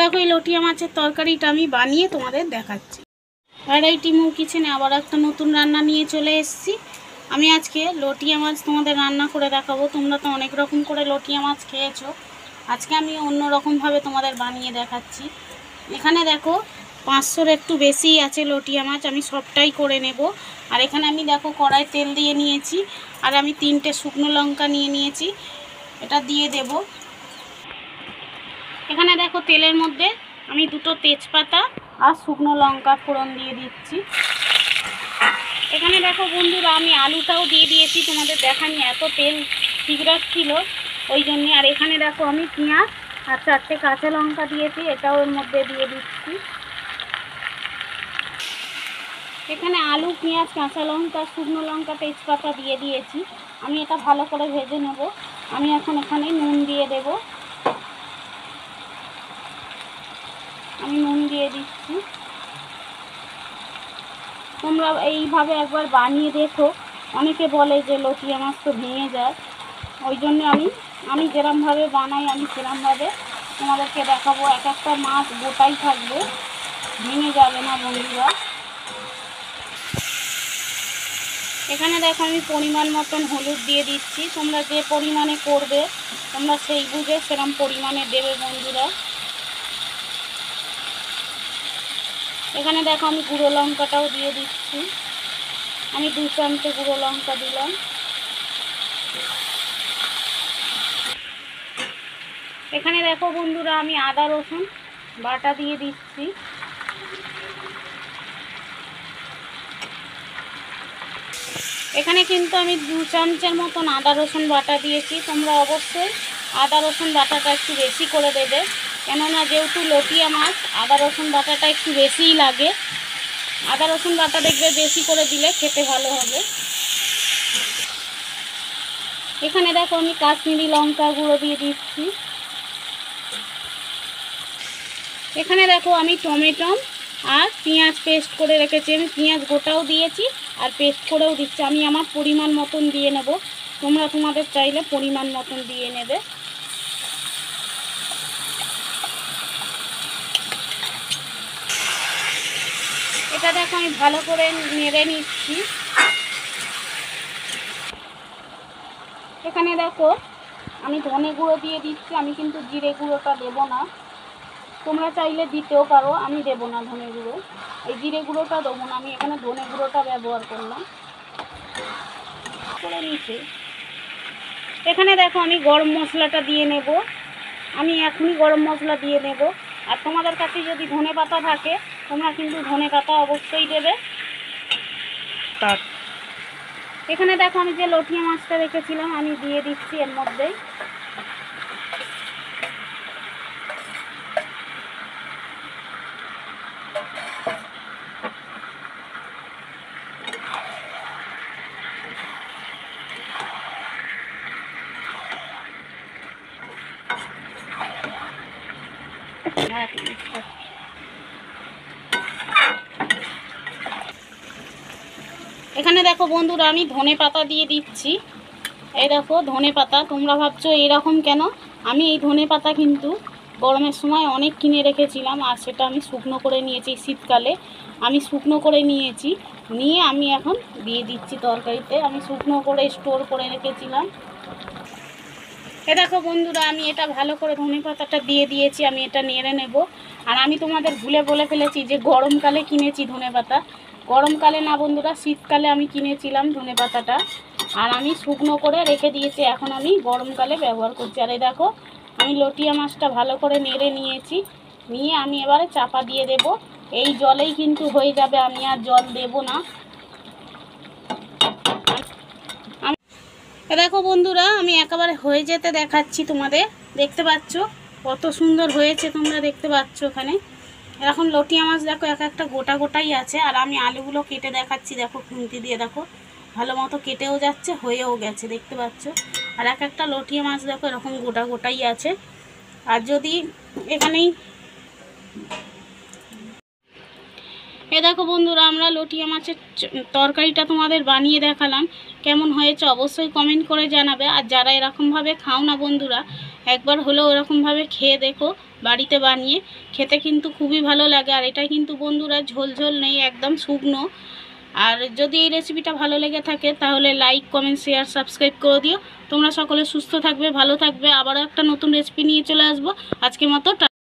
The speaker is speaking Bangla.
দেখো এই লটিয়া মাছের তরকারিটা আমি বানিয়ে তোমাদের দেখাচ্ছি। ভ্যারাইটি মৌ কিচেনে আবার একটা নতুন রান্না নিয়ে চলে এসেছি। আমি আজকে লটিয়া মাছ তোমাদের রান্না করে দেখাবো। তোমরা তো অনেক রকম করে লটিয়া মাছ খেয়েছো, আজকে আমি অন্য রকমভাবে তোমাদের বানিয়ে দেখাচ্ছি। এখানে দেখো 500-র একটু বেশি আছে লটিয়া মাছ, আমি সবটাই করে নেব। আর এখানে আমি দেখো কড়াই তেল দিয়ে নিয়েছি, আর আমি 3টে শুকনো লঙ্কা নিয়ে নিয়েছি, এটা দিয়ে দেব। এখানে দেখো তেলের মধ্যে আমি 2টো তেজপাতা আর শুকনো লঙ্কা ফোড়ন দিয়ে দিচ্ছি। এখানে দেখো বন্ধুরা আমি আলুটাও দিয়ে দিয়েছি, তোমাদের দেখানি এত তেল ঠিক রাখছিল ওই জন্যে। আর এখানে দেখো আমি পেঁয়াজ আর 4টে কাঁচা লঙ্কা দিয়েছি, এটাও এর মধ্যে দিয়ে দিচ্ছি। এখানে আলু, পেঁয়াজ, কাঁচা লঙ্কা, শুকনো লঙ্কা, তেজপাতা দিয়ে দিয়েছি। আমি এটা ভালো করে ভেজে নেব। আমি এখন এখানে নুন দিয়ে দেব, আমি নুন দিয়ে দিচ্ছি। তোমরা এইভাবে একবার বানিয়ে দেখো, অনেকে বলে যে লটিয়া মাছ তো ভেঙে যায়, ওই জন্য আমি যেরমভাবে বানাই আমি সেরমভাবে তোমাদেরকে দেখাবো। এক একটা মাছ গোটাই থাকবে, ভেঙে যাবে না বন্ধুরা। এখানে দেখো আমি পরিমাণ মতন হলুদ দিয়ে দিচ্ছি, তোমরা যে পরিমাণে করবে তোমরা সেই বুঝে সেরকম পরিমাণে দেবে বন্ধুরা। এখানে দেখো আমি গুঁড়ো লঙ্কাটাও দিয়ে দিচ্ছি, আমি 2 চামচে গুঁড়ো লঙ্কা দিলাম। এখানে দেখো বন্ধুরা আমি আদা রসুন বাটা দিয়ে দিচ্ছি। এখানে কিন্তু আমি 2 চামচের মতন আদা রসুন বাটা দিয়েছি। তোমরা অবশ্যই আদা রসুন বাটাটা একটু বেশি করে দেবে, কেননা যেহেতু লটিয়া মাছ আদা রসুন বাটাটা একটু বেশিই লাগে। আদা রসুন বাটা দেখবে বেশি করে দিলে খেতে ভালো হবে। এখানে দেখো আমি কাশ্মীরি লঙ্কা গুঁড়ো দিয়ে দিচ্ছি। এখানে দেখো আমি টমেটো আর পেঁয়াজ পেস্ট করে রেখেছি, আমি পেঁয়াজ গোটাও দিয়েছি আর পেস্ট করেও দিচ্ছি। আমি আমার পরিমাণ মতন দিয়ে নেব, তোমরা তোমাদের চাইলে পরিমাণ মতন দিয়ে নেবে। এটা দেখো আমি ভালো করে নেড়ে নিচ্ছি। এখানে দেখো আমি ধনে গুঁড়ো দিয়ে দিচ্ছি, আমি কিন্তু জিরে গুঁড়োটা দেবো না, তোমরা চাইলে দিতেও পারো, আমি দেবো না ধনে গুঁড়ো, এই জিরে গুঁড়োটা দেবো না, আমি এখানে ধনে গুঁড়োটা ব্যবহার করলাম করে নিচ্ছি। এখানে দেখো আমি গরম মশলাটা দিয়ে নেব, আমি এখনই গরম মশলা দিয়ে নেব। আর তোমাদের কাছে যদি ধনে পাতা থাকে তোমরা কিন্তু ধনে পাতা অবশ্যই দেবে। এখানে দেখো আমি যে লটিয়া মাছটা রেখেছিলাম আমি দিয়ে দিচ্ছি এর মধ্যেই। এখানে দেখো বন্ধুরা আমি ধনে পাতা দিয়ে দিচ্ছি। এই দেখো ধনে পাতা, তোমরা ভাবছো এরকম কেন, আমি এই ধনে পাতা কিন্তু গরমের সময় অনেক কিনে রেখেছিলাম, আর সেটা আমি শুকনো করে নিয়েছি। শীতকালে আমি শুকনো করে নিয়েছি, নিয়ে আমি এখন দিয়ে দিচ্ছি তরকারিতে। আমি শুকনো করে স্টোর করে রেখেছিলাম। এ দেখো বন্ধুরা আমি এটা ভালো করে ধনে পাতাটা দিয়ে দিয়েছি, আমি এটা নেড়ে নেব। আর আমি তোমাদের ভুলে বলে ফেলেছি যে গরমকালে কিনেছি ধনে পাতা, গরমকালে না বন্ধুরা, শীতকালে আমি কিনেছিলাম ধনে পাতাটা, আর আমি শুকনো করে রেখে দিয়েছি, এখন আমি গরমকালে ব্যবহার করছি। আর এই দেখো আমি লটিয়া মাছটা ভালো করে নেড়ে নিয়েছি, নিয়ে আমি এবারে চাপা দিয়ে দেব। এই জলেই কিন্তু হয়ে যাবে, আমি আর জল দেব না। দেখো বন্ধুরা আমি একেবারে হয়ে যেতে দেখাচ্ছি তোমাদের, দেখতে পাচ্ছ কত সুন্দর হয়েছে, তোমরা দেখতে পাচ্ছ। ওখানে এখন লটিয়া মাছ দেখো এক একটা গোটা গোটাই আছে, আর আমি আলুগুলো কেটে দেখাচ্ছি, দেখো খুন্তি দিয়ে দেখো ভালো মতো কেটেও যাচ্ছে, হয়েও গেছে, দেখতে পাচ্ছ। আর এক একটা লটিয়া মাছ দেখো এরকম গোটা গোটাই আছে। আর যদি এ দেখো বন্ধুরা, আমরা লটিয়া মাছের তরকারিটা তোমাদের বানিয়ে দেখালাম। কেমন হয়েছে অবশ্যই কমেন্ট করে জানাবে। আর যারা এরকমভাবে খাও না বন্ধুরা, একবার হলেও এরকমভাবে খেয়ে দেখো বাড়িতে বানিয়ে, খেতে কিন্তু খুবই ভালো লাগে। আর এটা কিন্তু বন্ধুরা ঝোল ঝোল নেই, একদম শুকনো। আর যদি এই রেসিপিটা ভালো লেগে থাকে তাহলে লাইক, কমেন্ট, শেয়ার, সাবস্ক্রাইব করে দিও। তোমরা সকলে সুস্থ থাকবে, ভালো থাকবে। আবারও একটা নতুন রেসিপি নিয়ে চলে আসবো। আজকের মতো